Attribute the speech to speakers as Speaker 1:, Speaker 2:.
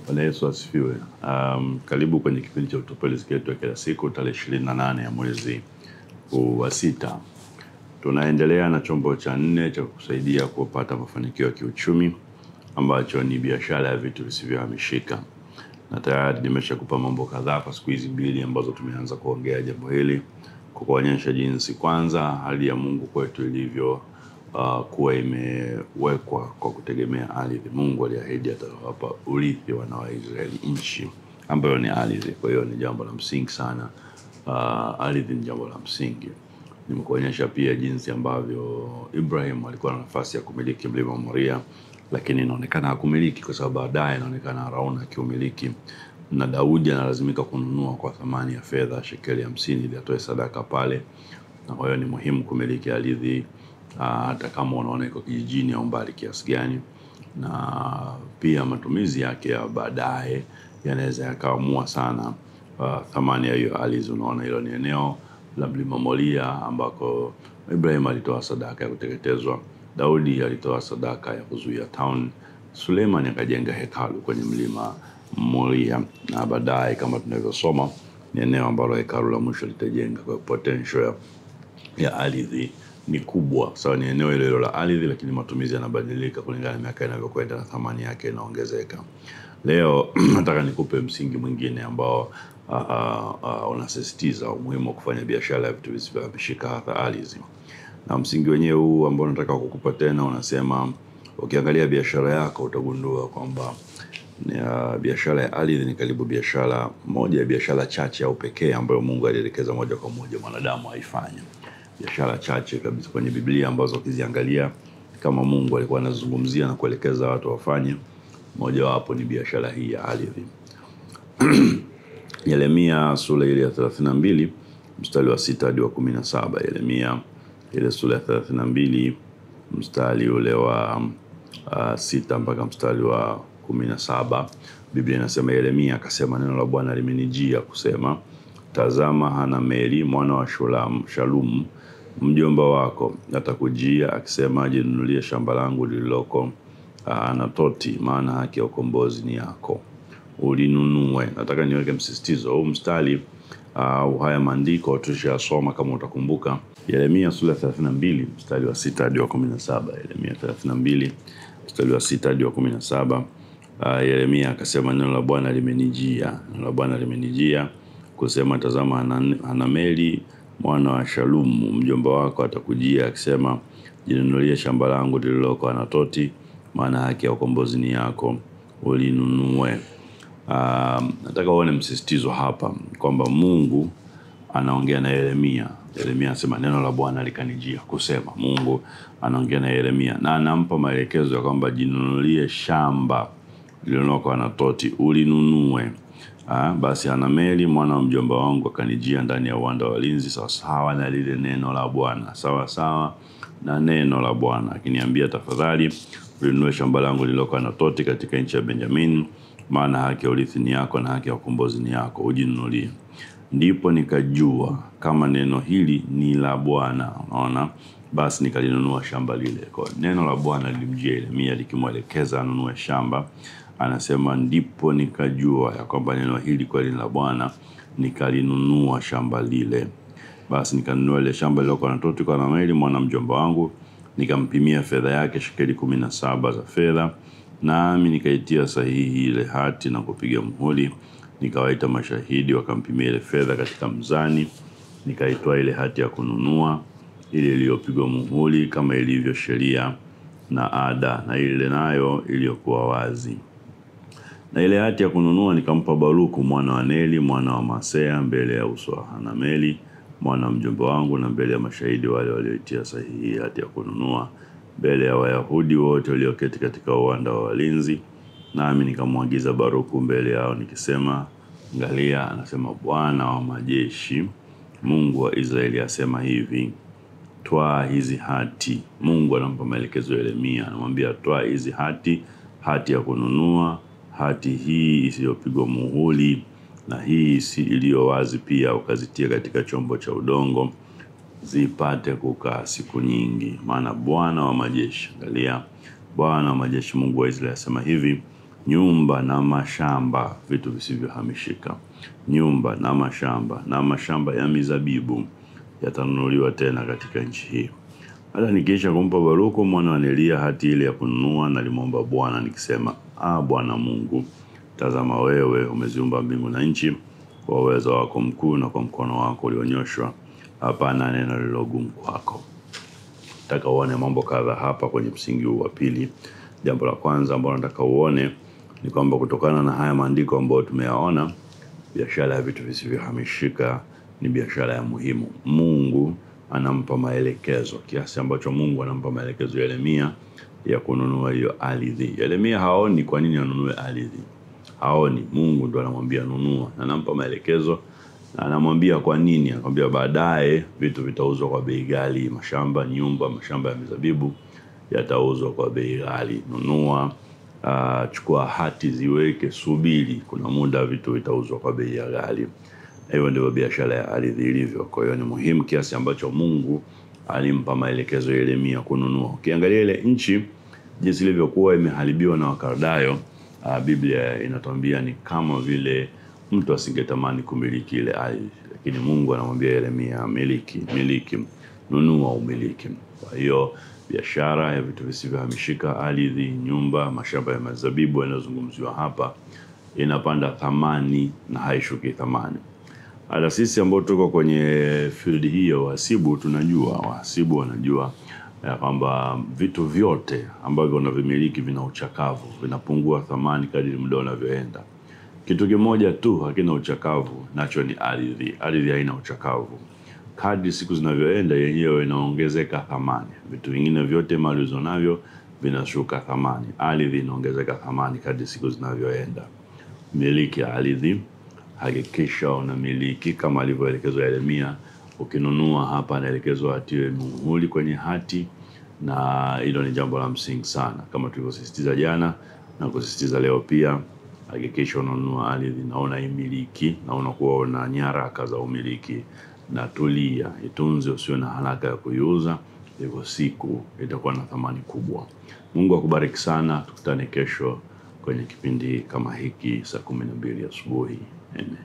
Speaker 1: Bwana Yesu asifiwe. Karibu kwenye kipindi cha Utopeli Ziketu ya kila siku tarehe 28 ya mwezi wa 6. Tunaendelea na chombo cha 4 cha kusaidia kupata mafanikio ya kiuchumi ambacho ni biashara ya vitu visivyohamishika. Na tayari nimeshakupa mambo kadhaa kwa siku hizi mbili ambazo tumeanza kuongea jambo hili, kukuonyesha jinsi kwanza hali ya Mungu kwetu ilivyo kuwa imewekwa kwa kutegemea ardhi. Mungu aliahidi atawapa urithi wana wa Israeli nchi ambayo ni ardhi. Kwa hiyo ni jambo la msingi sana. Ardhi ni jambo la msingi. Nimekuonyesha pia jinsi ambavyo Ibrahim alikuwa na nafasi ya kumiliki mlima Moria, lakini inaonekana hakumiliki kwa sababu baadaye inaonekana Arauna akiumiliki, na Daudi analazimika kununua kwa thamani ya fedha shekeli 50 ili atoe sadaka pale. Na kwa hiyo ni muhimu kumiliki ardhi hata kama unaona iko kijijini au mbali kiasi gani, na pia matumizi yake ya baadaye yanaweza yakaamua sana thamani ya hiyo ardhi. Unaona hilo ni eneo la mlima Moria ambako Ibrahim alitoa sadaka ya kuteketezwa, Daudi alitoa sadaka ya kuzuia town, Suleiman akajenga hekalu kwenye mlima Moria, na baadaye kama tunavyosoma ni eneo ambalo hekalu la mwisho litajenga. Kwa potential ya ardhi ni kubwa. Sawa, ni eneo hilo la ardhi, lakini matumizi yanabadilika kulingana na miaka inavyokwenda na thamani yake inaongezeka. Leo nataka nikupe msingi mwingine ambao unasisitiza umuhimu wa kufanya biashara ya vitu visivyohamishika hata ardhi. Na msingi wenyewe huu ambao nataka kukupa tena unasema, ukiangalia biashara yako utagundua kwamba biashara ya ardhi ni karibu biashara moja ya biashara chache au pekee ambayo Mungu alielekeza moja kwa moja mwanadamu aifanye. Biashara chache kabisa kwenye Biblia ambazo ukiziangalia kama Mungu alikuwa anazungumzia na kuelekeza watu wafanye, moja wapo ni biashara hii ya ardhi. Yeremia sura ile ya 32 mstari wa 6 hadi wa 17. Yeremia ile sura ya 32 mstari ule wa 6 mpaka mstari wa 17. Biblia inasema, Yeremia akasema, neno la Bwana limenijia kusema, tazama Hanameli mwana wa Shalum mjomba wako atakujia akisema, jinunulie shamba langu lililoko Anatoti, maana haki ya ukombozi ni yako, ulinunue. Nataka niweke msisitizo huu mstari haya maandiko tushasoma kama utakumbuka. Yeremia sura 32 mstari wa 6 hadi wa 17. Yeremia 32 mstari wa 6 hadi wa 17. Yeremia akasema, neno la Bwana limenijia, neno la Bwana limenijia kusema, tazama Hanameli mwana wa Shalum mjomba wako atakujia akisema, jinunulie shamba langu lililoko Anatoti, maana haki ya ukombozi ni yako, ulinunue. Nataka uone msisitizo hapa kwamba Mungu anaongea na Yeremia. Yeremia anasema neno la Bwana likanijia kusema, Mungu anaongea na Yeremia na anampa maelekezo ya kwamba jinunulie shamba lililoko Anatoti, ulinunue. Basi Hanameli mwana wa mjomba wangu akanijia ndani ya uwanda wa walinzi sawa sawa na lile neno la Bwana, sawa sawa na neno la Bwana, akiniambia, tafadhali ulinunue shamba langu lililoko Anatoti katika nchi ya Benjamin, maana haki ya urithi ni yako na haki ya ukombozi ni yako, ujinunulie. Ndipo nikajua kama neno hili ni la Bwana. Unaona, basi nikalinunua shamba lile. Kwa neno la Bwana lilimjia Yeremia likimwelekeza anunue shamba. Anasema ndipo nikajua ya kwamba neno hili kweli ni la Bwana, nikalinunua shamba lile. Basi nikanunua ile shamba lililoko Anatoti kwa Hanameli mwana mjomba wangu, nikampimia fedha yake shekeli 17 za fedha, nami nikaitia sahihi ile hati na kupiga muhuri. Nikawaita mashahidi wakampimia ile fedha katika mzani, nikaitoa ile hati ya kununua ile iliyopigwa muhuri kama ilivyo sheria na ada, na ile nayo iliyokuwa wazi. Na ile hati ya kununua nikampa Baruku mwana wa Neri mwana wa Masea mbele ya uso wa Hanameli mwana mjomba wangu, na mbele ya mashahidi wale walioitia sahihi hati ya kununua, mbele ya Wayahudi wote walioketi katika uwanda wa walinzi. Nami nikamwagiza Baruku mbele yao nikisema, angalia, anasema Bwana wa majeshi, Mungu wa Israeli asema hivi, toa hizi hati. Mungu anampa maelekezo Yeremia, anamwambia toa hizi hati, hati ya kununua, hati hii isiyopigwa muhuri na hii iliyo wazi pia, ukazitia katika chombo cha udongo zipate kukaa siku nyingi. Maana Bwana wa majeshi, angalia, Bwana wa majeshi Mungu wa Israeli asema hivi, nyumba na mashamba, vitu visivyohamishika. Nyumba na mashamba ya mizabibu yatanunuliwa tena katika nchi hii. Hata nikiisha kumpa Baruku mwana wa Neria hati ile ya kununua, nalimwomba Bwana nikisema, Bwana Mungu, tazama wewe umeziumba mbingu na nchi kwa uwezo wako mkuu na kwa mkono wako ulionyoshwa. Hapana neno lililogumu kwako. Nataka uone mambo kadha hapa kwenye msingi huu wa pili. Jambo la kwanza ambalo nataka uone ni kwamba kutokana na haya maandiko ambayo tumeyaona, biashara ya vitu visivyohamishika ni biashara ya muhimu. Mungu anampa maelekezo, kiasi ambacho Mungu anampa maelekezo Yeremia ya kununua hiyo ardhi. Yeremia haoni kwa nini anunue ardhi. Haoni, Mungu ndo anamwambia nunua, na anampa maelekezo na anamwambia kwa nini. Anakuambia baadaye vitu vitauzwa kwa bei ghali, mashamba, nyumba, mashamba ya mizabibu yatauzwa kwa bei ghali. Nunua, chukua hati ziweke, subiri, kuna muda vitu vitauzwa kwa bei ghali. Hiyo ndio biashara ya ardhi ilivyo. Kwa hiyo ni muhimu kiasi ambacho Mungu alimpa maelekezo Yeremia kununua. Ukiangalia ile nchi jinsi ilivyokuwa imeharibiwa na Wakaldayo, Biblia inatuambia ni kama vile mtu asingetamani kumiliki ile ardhi, lakini Mungu anamwambia Yeremia, miliki, nunua umiliki. Kwa hiyo biashara ya vitu visivyohamishika, ardhi, nyumba, mashamba ya mizabibu yanayozungumziwa hapa, inapanda thamani na haishuki thamani. Hata sisi ambao tuko kwenye field hiyo wahasibu wanajua kwamba vitu vyote ambavyo unavimiliki vina uchakavu, vinapungua thamani kadri muda unavyoenda. Kitu kimoja tu hakina uchakavu, nacho ni ardhi. Ardhi haina uchakavu. Kadri siku zinavyoenda yenyewe inaongezeka thamani. Vitu vingine vyote mali ulizonavyo vinashuka thamani. Ardhi inaongezeka thamani kadri siku zinavyoenda. Miliki ardhi, hakikisha unamiliki kama alivyoelekezwa Yeremia. Ukinunua hapa anaelekezwa atiwe muhuri kwenye hati, na hilo ni jambo la msingi sana kama tulivyosisitiza jana na kusisitiza leo pia. Hakikisha unanunua ardhi na unaimiliki na unakuwa una nyaraka za umiliki, na tulia, itunze, usiwe na haraka ya kuiuza, hivyo siku itakuwa na thamani kubwa. Mungu akubariki sana. Tukutane kesho kwenye kipindi kama hiki saa 12 asubuhi. Amen.